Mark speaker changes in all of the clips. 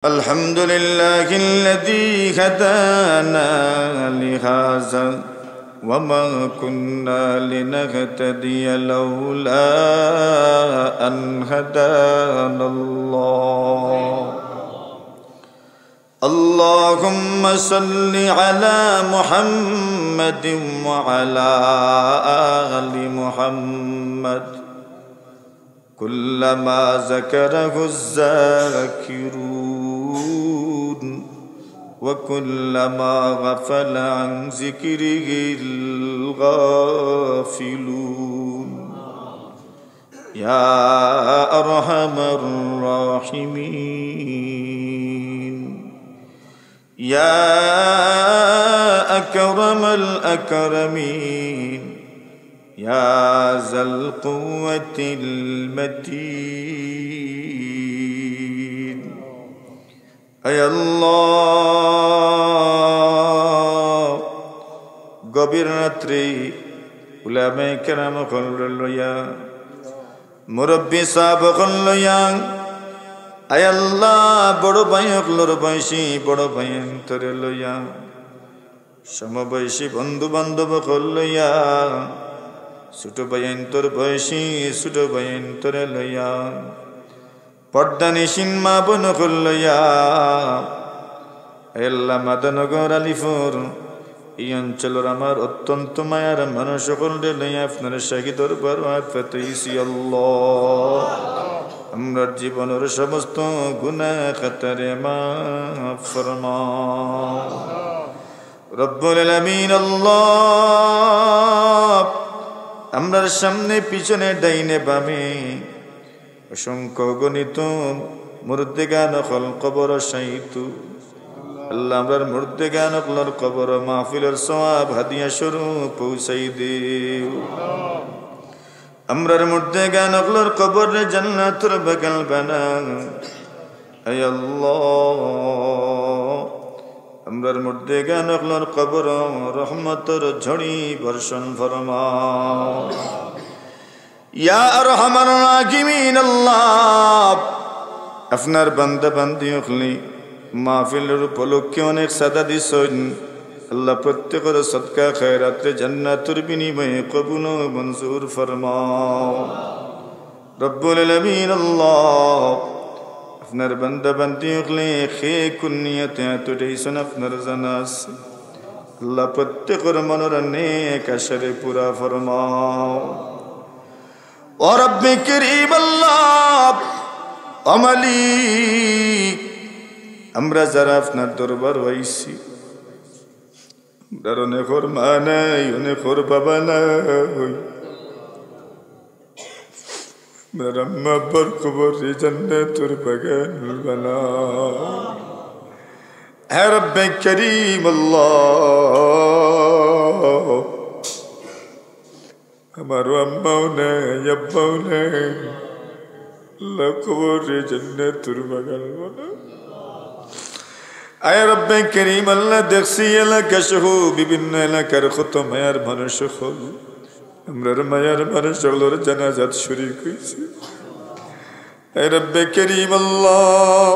Speaker 1: الحمد لله الذي هدانا لهذا وما كنا لنهتدي لولا أن هدانا الله. اللهم صل على محمد وعلى آل محمد كلما ذكره الذاكرون وكلما غفل عن ذكره الغافلون يا أرحم الراحمين يا أكرم الأكرمين يا ذا القوة المتين. أي الله গভীর রাত্রি উলামায়ে কেরাম লইয়া মুরব্বী সাহাব লইয়া আয় আল্লাহ বড় ভাই হকলর বয়সী বড় ভাই তোরে লইয়া সমবয়সী বন্ধু বান্ধব লইয়া ছোট ভাইন তোর বয়সী ছোট ভাইন তোরে লইয়া পর্দানিসীন মা বোন লইয়া আল্লাহ মাদানগর আলিপুর এই অঞ্চলের আমার অত্যন্ত মায়ার মানুষ সকলরে লইয়া আপনার শাহী দরবার পেতেছি আল্লাহ। আমরা জীবনের সমস্ত গুনাহ খাতারে মাফ ফরমাও রব্বুল আলামিন। আল্লাহ আমরার সামনে পিছনে ডাইনে বামে অসংখ্য গণিত মুর্দেগান হল কবর সাইতু আল্লাহ আমরার মুর্দেগান হলর কবর মাহফিলের সওয়াব হাদিয়া স্বরূপ পৌঁছাই দেও। আমরার মুর্দেগান হলর কবর জান্নাতুর বাগান বানাও আয় আল্লাহ। আমরার মুর্দেগান হলর কবর রহমতের ঝড়ি বর্ষণ ফরমাও ইয়া আরহামার রাহিমিন। আল্লাহ আপনার বান্দা বান্দি হকলি মাহফিলের উপলক্ষে অনেক সাদা দিছেন আল্লাহ প্রত্যেকের সদকা খায়রাতে জান্নাতুর বিনিময়ে কবুল ও মঞ্জুর ফরমাও রব্বুল আলামিন। আল্লাহ আপনার বান্দা বান্দি হকলি খে কুনিয়তে তুটাইছেন আপনার জানা আছে আল্লাহ প্রত্যেকের মনের নেক আশারে পুরা ফরমাও ও রব্বে করিম। আল্লাহ ও মালিক আমরা যারা আপনার দরবার হইছি আমরা অনেক ওর মা নাই অনেক ওর বাবা নাই আম্মা আব্বার কবর জান্নাতুর বাগান বানাও হে রব্বে করিম। আল্লাহ আমারও আম্মাও নাই আব্বাও নাই আল্লাহ কবর জান্নাতুর বাগান বানাও আয় রব্বে করিম। আল্লাহ দেখছি এলাকা সহ বিভিন্ন এলাকার কত মায়ার মানুষ হল আমরার মায়ার মানুষ হলোর জানাজাত শরীক হয়েছে আয় রব্বে করিম। আল্লাহ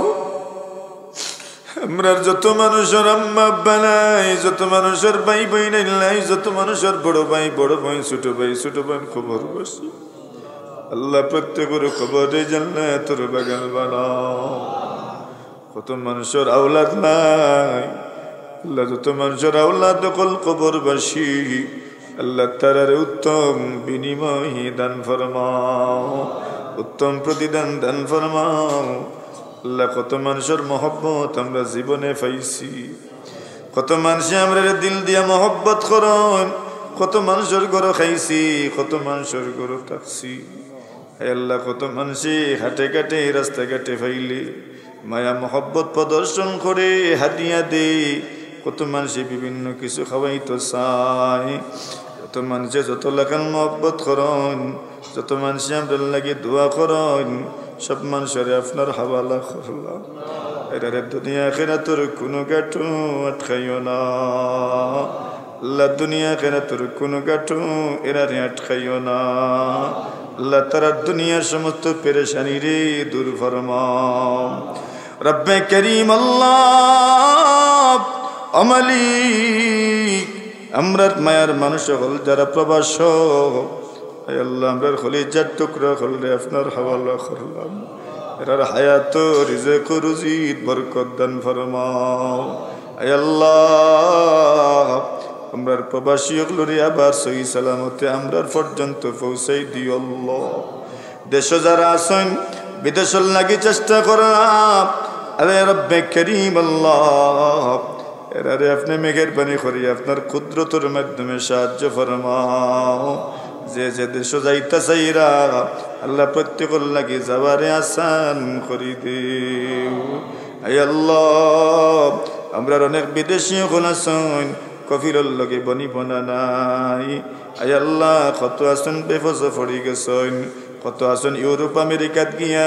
Speaker 1: আমরার যত মানুষের আম্মা আব্বা নাই যত মানুষের ভাই ভাই নাই যত মানুষের বড় ভাই ছোট ভাই খবর বসি আল্লাহ প্রত্যেকের খবরে জান্নাতুর বাগান বানাও। কত মানুষের আওলাদ নাই আল্লাহ যত মানুষের আওলাদ দখল কবরবাসী আল্লাহ তারার উত্তম বিনিময় দান ফরমাও উত্তম প্রতিদান দান ফরমাও আল্লাহ। কত মানুষের মহব্বত আমরা জীবনে পাইছি কত মানুষে আমরা দিল দিয়া মহব্বত করন কত মানুষের গরো খাইছি কত মানুষের গরো থাকছি আল্লাহ। কত মানুষে হাটে ঘাটে রাস্তাঘাটে ফাইলে মায়া মহব্বত প্রদর্শন করে হাদিয়া দে কত মানুষে বিভিন্ন কিছু খাওয়াইতো চায় কত মানুষে যত লাখান মহব্বত করন যত মানুষে আমরা লাগে দোয়া করন সব মানুষের আপনার হাওয়ালা করলাম এরারে দুনিয়া আখিরাতের কোনো গাঁঠু আটকাইও না আল্লাহ। দুনিয়া আখিরাতের কোনো গাঁঠু এরারে আটকাইও না আল্লাহ। তারা দুনিয়ার সমস্ত পেরেশানি রে দূর ফরমাও রব্বে করিম আল্লাহ অমালিক আমরার মায়ার মানুষ হল যারা প্রবাস আল্লাহ আমরার খলিজার টুকরা হলে আপনার হাওয়ালা করলাম এরার হায়াত রিজেক রুজিত বরকত দান ফরমাও আল্লাহ আমরার প্রবাসী হলরে আবার সহি সালামতে আমরার পর্যন্ত পৌঁছাই দিও আল্লাহ দেশ যারা আছেন বিদেশের লাগি চেষ্টা করাম আরে রব্বে করিম আল্লাহ এরারে আপনি মেহেরবানি করি আপনার কুদরতের মাধ্যমে সাহায্য ফরমাও যে যে দেশ যাইতা চাইরা আল্লাহ প্রত্যেকের লাগি যাবারে আসান করি দিও আয় আল্লাহ আমরার অনেক বিদেশি হল আছেন কফিরর লগে বনি বনা নাই আয় আল্লাহ কত আছেন বেফজ পড়ি গেছেন কত আছেন ইউরোপ আমেরিকাত গিয়া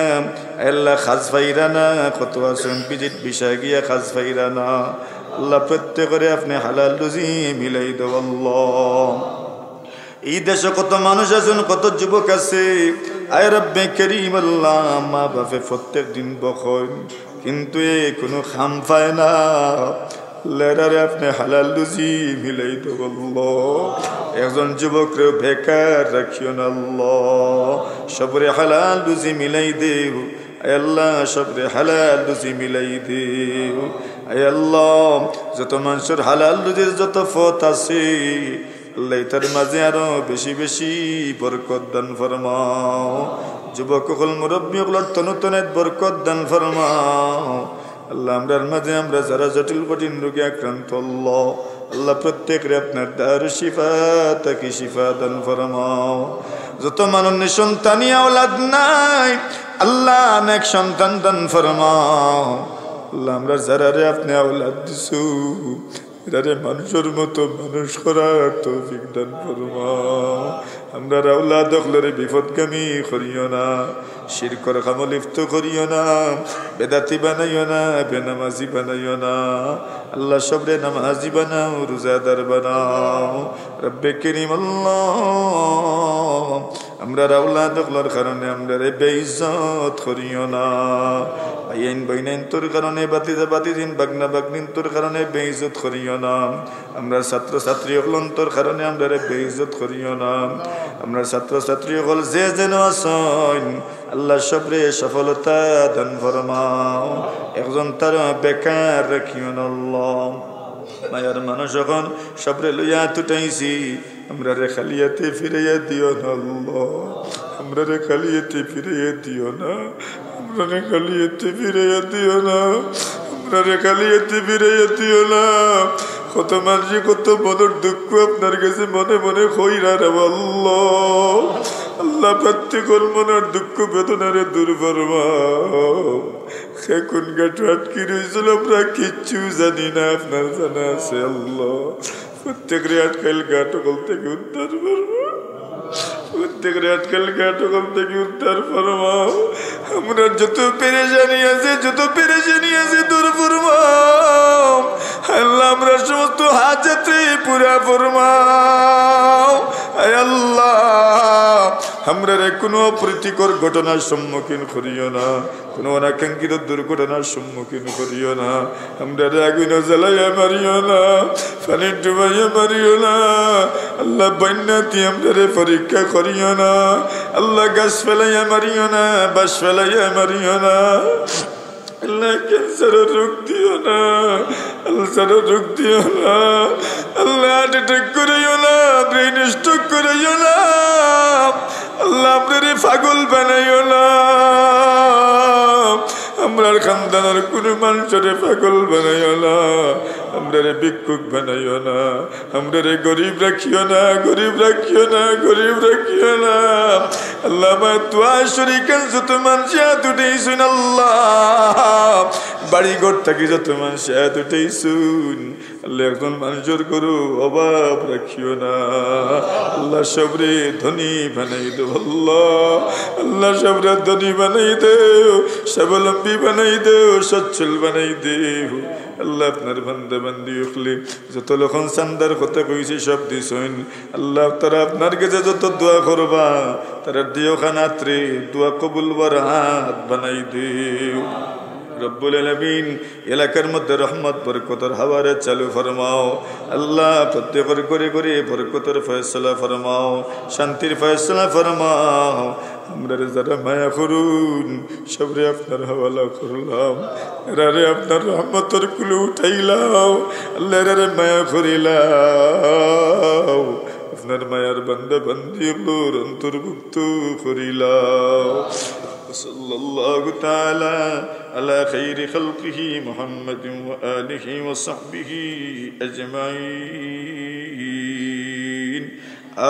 Speaker 1: আল্লাহ খাজ ফাইরা না কত আছেন বিজিট বিষয় গিয়া খাজ ফাইরা না আল্লাহ প্রত্যেকের আপনি হালাল রুজি মিলাই দাও আল্লাহ এই দেশে কত মানুষ আছেন কত যুবক আছে আয় রব্বে করিম আল্লাহ মা বাপে প্রত্যেক দিন বখন কিন্তু কোনো খাম পায় না লেরারে আপনি হালাল রুজি মিলাই দাও আল্লাহ একজন যুবকরে বেকার রাখিও না আল্লাহ সবরে হালাল রুজি মিলাই দেও আল্লাহ সবরে হালাল রুজি মিলাই দেও আল্লাহ যত মানুষের হালাল রুজির যত পথ আছে আল্লাহ তার মাঝে আরো বেশি বেশি বরকত দান ফরমাও যুবক হল মুরব্বী হল তনুতনের বরকত দান ফরমাও আল্লাহ আমরার মাঝে আমরা যারা জটিল কঠিন রোগে আক্রান্ত আল্লাহ আল্লাহ প্রত্যেকের আপনার দারু শিফা তাকে শিফা দান ফরমাও যত মানুষ সন্তানি আওলাদ নাই আল্লাহ অনেক সন্তান দান ফরমাও আল্লাহ আমরা যারা রে আপনি আওলাদ দিছু এরারে মানুষের মতো মানুষ করার তৌফিক দান ফরমাও আমরা আওলাদ হলরে বিপদগামী করিও না শিরকর কাম লিপ্ত করিও না বেদাতি বানাইও না বেনামাজি বানাইও না আল্লাহ সবরে নামাজি বানাও রোজাদার বানাও রব্বে করিম আল্লাহ আমরা আওলাদ হলর কারণে আমরা বেইজ্জত করিও না আইন বইনাইন তোর কারণে বাতিজা বাতিদিন বাগনা বাগনিন তোর কারণে বেইজ্জত করিও না আমরা ছাত্র ছাত্রী হলন তোর কারণে আমরা বেইজ্জত করিও না আমরা ছাত্র ছাত্রী হল যে যেন আসন আল্লাহ সবরে সফলতা দান ফরমাও একজন তার বেকার রাখিও না আল্লাহ মায়ার মানুষ এখন সবরে লইয়া তুটাইছি আমরা রে খালিয়াতে ফিরাইয়া দিও না আল্লাহ আমরা রে খালিয়াতে ফিরাইয়া দিও না আমরা রে খালিয়াতে ফিরাইয়া দিও না আমরা রে খালিয়াতে ফিরাইয়া দিও না কত মানুষ কত মনের দুঃখ আপনার কাছে মনে মনে কইরা রে আল্লাহ আল্লাহ প্রত্যেকের মনের দুঃখ বেদনারে দূর ফরমাও সে কোন গাঁট আটকি রয়েছিল আমরা কিচ্ছু জানি না আপনার জানা আছে আল্লাহ প্রত্যেকের আটকাইল গাঁট কল থেকে উদ্ধার করবো প্রত্যেকের আটকাইল গাঁট কল থেকে উদ্ধার ফরমাও আমরা যত পেরেশানি আছে দূর ফরমাও আল্লাহ আমরা সমস্ত হাজতে পুরা ফরমাও আয় আল্লাহ আমরা কোনো অপ্রীতিকর ঘটনার সম্মুখীন করিও না কোনো অনাকাঙ্ক্ষিত দুর্ঘটনার সম্মুখীন করিও না আমরা আগুন জ্বালাইয়া মারিও না পানি ডুবাইয়া মারিও না আল্লাহ বন্যাতি আমরা পরীক্ষা করিও না আল্লাহ গাছ ফেলাইয়া মারিও না বাস ফেলাইয়া মারিও না আল্লাহ ক্যান্সারের রোগ দিও না আলসারের রোগ দিও না আল্লাহ হার্ট অ্যাটাক করিও না ব্রেন স্ট্রোক করিও না আল্লাহ আপনারে পাগল বানাইও না আমরা খানদানের কোনো মানুষের পাগল বানাইও না আমরা ভিক্ষুক বানাইও না আমরা গরিব রাখিও না আল্লাহ আমার তোয়া শরীকান যত মানুষ দুটেই শুন আল্লাহ বাড়ি ঘর থাকি যত মানুষ দুটেই শুন আল্লাহ একজন মানুষের করো অভাব রাখিও না আল্লাহ সবরে ধনী বানাই দেও আল্লাহ সবরে ধনী বানাই দেও স্বাবলম্বী বানাই দেও সচ্ছল বানাই দেও আল্লাহ আপনার বান্দা বান্দি উখলি যত লখন চান্দার কথা কইছি সব দিছেন আল্লাহ তারা আপনার কাছে যত দোয়া করবা তারা দিও খানাত্রে দোয়া কবুল বার হাত বানাই দেও রব্বুল আলামিন এলাকার মধ্যে রহমত বরকতের হাওয়ারে চালু ফরমাও আল্লাহ প্রত্যেকের করে করে বরকতের ফয়সালা ফরমাও শান্তির ফয়সালা ফরমাও আমরা যারা মায়া করুন সবরে আপনার হাওয়ালা করলাম এরারে আপনার রহমতের কুলে উঠাইলাও আল্লাহ এরারে মায়া করিলাও আপনার মায়ার বান্দা বান্দিগুলোর অন্তর্ভুক্ত করিলাও সাল্লাল্লাহু তাআলা আলা খাইরি খালকিহি মুহাম্মাদিন ওয়া আলিহি ওয়া সাহবিহি আজমাইন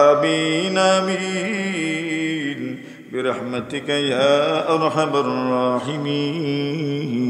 Speaker 1: আমিন আমিন برحمتك يا أرحم الراحمين